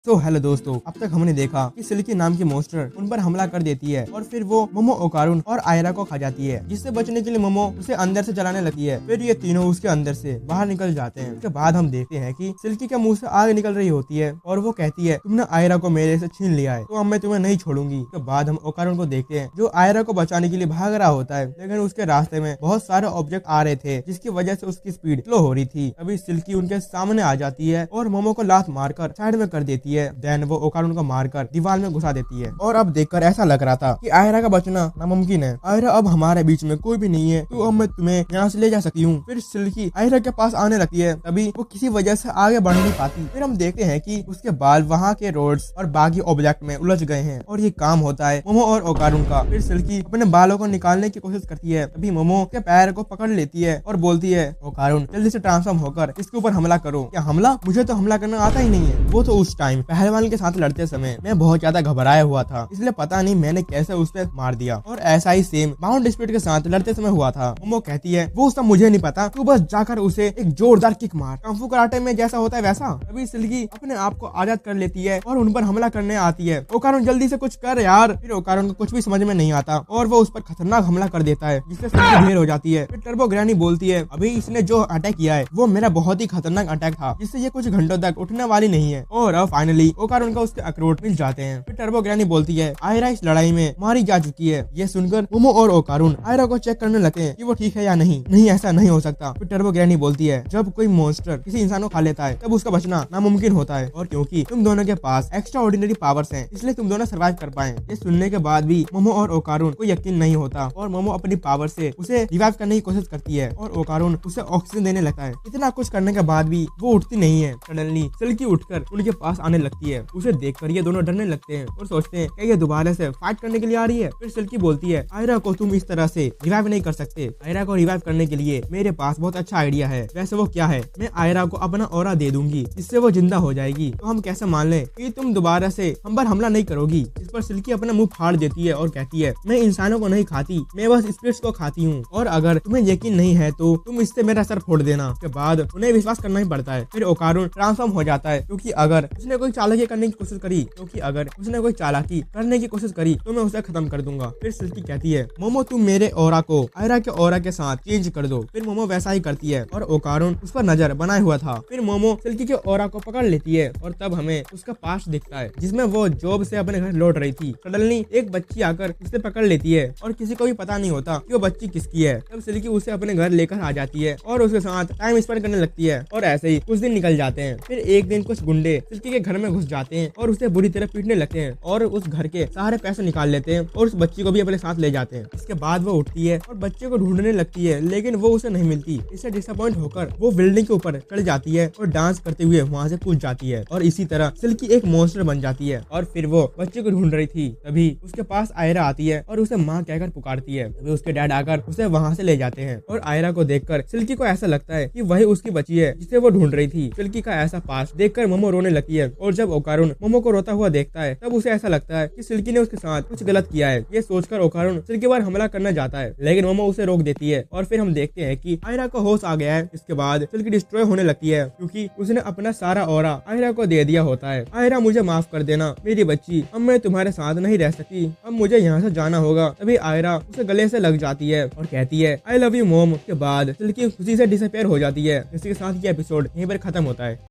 तो हेलो दोस्तों, अब तक हमने देखा कि सिल्की नाम की मोस्टर उन पर हमला कर देती है और फिर वो मोमो ओकारुन और आयरा को खा जाती है, जिससे बचने के लिए मोमो उसे अंदर से जलाने लगती है। फिर ये तीनों उसके अंदर से बाहर निकल जाते हैं। उसके बाद हम देखते हैं कि सिल्की के मुंह से आग निकल रही होती है और वो कहती है, तुमने आयरा को मेरे से छीन लिया है तो अब मैं तुम्हें नहीं छोड़ूंगी। उसके बाद हम ओकारुन को देखते हैं जो आयरा को बचाने के लिए भाग रहा होता है, लेकिन उसके रास्ते में बहुत सारे ऑब्जेक्ट आ रहे थे जिसकी वजह से उसकी स्पीड स्लो हो रही थी। अभी सिल्की उनके सामने आ जाती है और मोमो को लात मारकर साइड में कर देती है। देन वो ओकारुन को मारकर दीवार में घुसा देती है। और अब देखकर ऐसा लग रहा था कि आयरा का बचना नामुमकिन है। आयरा अब हमारे बीच में कोई भी नहीं है, तो अब मैं तुम्हें यहाँ से ले जा सकती हूँ। फिर सिल्की आयरा के पास आने लगती है, तभी वो किसी वजह से आगे बढ़ नहीं पाती। फिर हम देखते हैं कि उसके बाल वहाँ के रोड्स और बाकी ऑब्जेक्ट में उलझ गए हैं और ये काम होता है मोमो और ओकारुन का। फिर सिल्की अपने बालों को निकालने की कोशिश करती है, तभी मोमो के पैर को पकड़ लेती है और बोलती है, ओकारुन जल्दी से ट्रांसफॉर्म होकर इसके ऊपर हमला करो। क्या हमला? मुझे तो हमला करना आता ही नहीं है। वो तो उस टाइम पहलवान के साथ लड़ते समय मैं बहुत ज्यादा घबराया हुआ था, इसलिए पता नहीं मैंने कैसे उस पर मार दिया। और ऐसा ही सेम बाउंड स्पीड के साथ लड़ते समय हुआ था। मोमो कहती है, वो सब मुझे नहीं पता, तू बस जाकर उसे एक जोरदार किक मार, कंफू कराटे में जैसा होता है वैसा। अभी सिल्की अपने आप को आजाद कर लेती है और उन पर हमला करने आती है। ओकारुन जल्दी से कुछ कर यार। फिर ओकारुन को कुछ भी समझ में नहीं आता और वो उस पर खतरनाक हमला कर देता है, जिससे सिल्की ढेर हो जाती है। फिर टर्बो ग्रैनी बोलती है, अभी इसने जो अटैक किया है वो मेरा बहुत ही खतरनाक अटैक था, जिससे ये कुछ घंटों तक उठने वाली नहीं है। और अब फाइनली ओकारुन को उसके अखरोट मिल जाते हैं। फिर टर्बो ग्रैनी बोलती है, आयरा इस लड़ाई में मारी जा चुकी है। ये सुनकर मोमो और ओकारुन आयरा को चेक करने लगते हैं कि वो ठीक है या नहीं। नहीं, ऐसा नहीं हो सकता। फिर टर्बो ग्रैनी बोलती है, जब कोई मॉन्स्टर किसी इंसान को खा लेता है तब उसका बचना नामुमकिन होता है, और क्योंकि तुम दोनों के पास एक्स्ट्रा ऑर्डिनरी पावर्स हैं, इसलिए तुम दोनों सर्वाइव कर पाए। ये सुनने के बाद भी मोमो और ओकारुन को यकीन नहीं होता और मोमो अपनी पावर से उसे रिवाइव करने की कोशिश करती है और ओकारुन उसे ऑक्सीजन देने लगता है। इतना कुछ करने के बाद भी वो उठती नहीं है। सडनली सिल्की उठकर उनके पास आने लगती है। उसे देखकर ये दोनों डरने लगते हैं और सोचते हैं कि ये दोबारा से फाइट करने के लिए आ रही है। फिर सिल्की बोलती है, आयरा को तुम इस तरह से रिवाइव नहीं कर सकते। आयरा को रिवाइव करने के लिए मेरे पास बहुत अच्छा आइडिया है। वैसे वो क्या है? मैं आयरा को अपना ऑरा दे दूंगी, इससे वो जिंदा हो जाएगी। तो हम कैसे मान लें कि तुम दोबारा से हम पर हमला नहीं करोगी? इस पर सिल्की अपना मुंह फाड़ देती है और कहती है, मैं इंसानों को नहीं खाती, मैं बस स्पिरिट्स को खाती हूँ, और अगर तुम्हें यकीन नहीं है तो तुम इससे मेरा सर फोड़ देना। उसके बाद उन्हें विश्वास करना ही पड़ता है। फिर ओकारुन ट्रांसफॉर्म हो जाता है, क्योंकि अगर उसने कोई चालाकी करने की कोशिश करी तो मैं उसे खत्म कर दूंगा। फिर सिल्की कहती है, मोमो तुम मेरे ऑरा को आयरा के ऑरा के साथ चेंज कर दो। फिर मोमो वैसा ही करती है और ओकारुन उस पर नजर बनाए हुआ था। फिर मोमो सिल्की के ऑरा को पकड़ लेती है और तब हमें उसका पास्ट दिखता है, जिसमें वो जॉब से अपने घर लौट रही थी। सडनली एक बच्ची आकर उसे पकड़ लेती है और किसी को भी पता नहीं होता कि वो बच्ची किसकी है। तब सिल्की उसे अपने घर लेकर आ जाती है और उसके साथ टाइम स्पेंड करने लगती है। और ऐसे ही कुछ दिन निकल जाते हैं। फिर एक दिन कुछ गुंडे सिल्की के घर में घुस जाते हैं और उसे बुरी तरह पीटने लगते हैं और उस घर के सारे पैसे निकाल लेते हैं और उस बच्ची को भी अपने साथ ले जाते हैं। इसके बाद वो उठती है और बच्चे को ढूंढने लगती है, लेकिन वो उसे नहीं मिलती। इससे डिसअपॉइंट होकर वो बिल्डिंग के ऊपर चढ़ जाती है और डांस करते हुए वहाँ से कूद जाती है और इसी तरह सिल्की एक मॉन्स्टर बन जाती है। और फिर वो बच्चे को ढूंढ रही थी, तभी उसके पास आयरा आती है और उसे माँ कहकर पुकारती है। तभी उसके डैड आकर उसे वहाँ से ले जाते हैं और आयरा को देखकर सिल्की को ऐसा लगता है कि वही उसकी बच्ची है जिसे वो ढूंढ रही थी। सिल्की का ऐसा पास देखकर मोमो रोने लगती है और जब ओकारुन मोमो को रोता हुआ देखता है तब उसे ऐसा लगता है कि सिल्की ने उसके साथ कुछ गलत किया है। ये सोचकर ओकारुन सिल्की पर हमला करना चाहता है, लेकिन मोमो उसे रोक देती है और फिर हम देखते हैं कि आयरा को होश आ गया है। इसके बाद सिल्की डिस्ट्रॉय होने लगती है, क्योंकि उसने अपना सारा ऑरा आयरा को दे दिया होता है। आयरा मुझे माफ कर देना मेरी बच्ची, अब मैं तुम्हारे साथ नहीं रह सकती, अब मुझे यहाँ से जाना होगा। तभी आयरा उसे गले से लग जाती है और कहती है, आई लव यू मॉम। के बाद सिल्की खुशी से डिसअपियर हो जाती है। इसी के साथ ये एपिसोड यहीं पर खत्म होता है।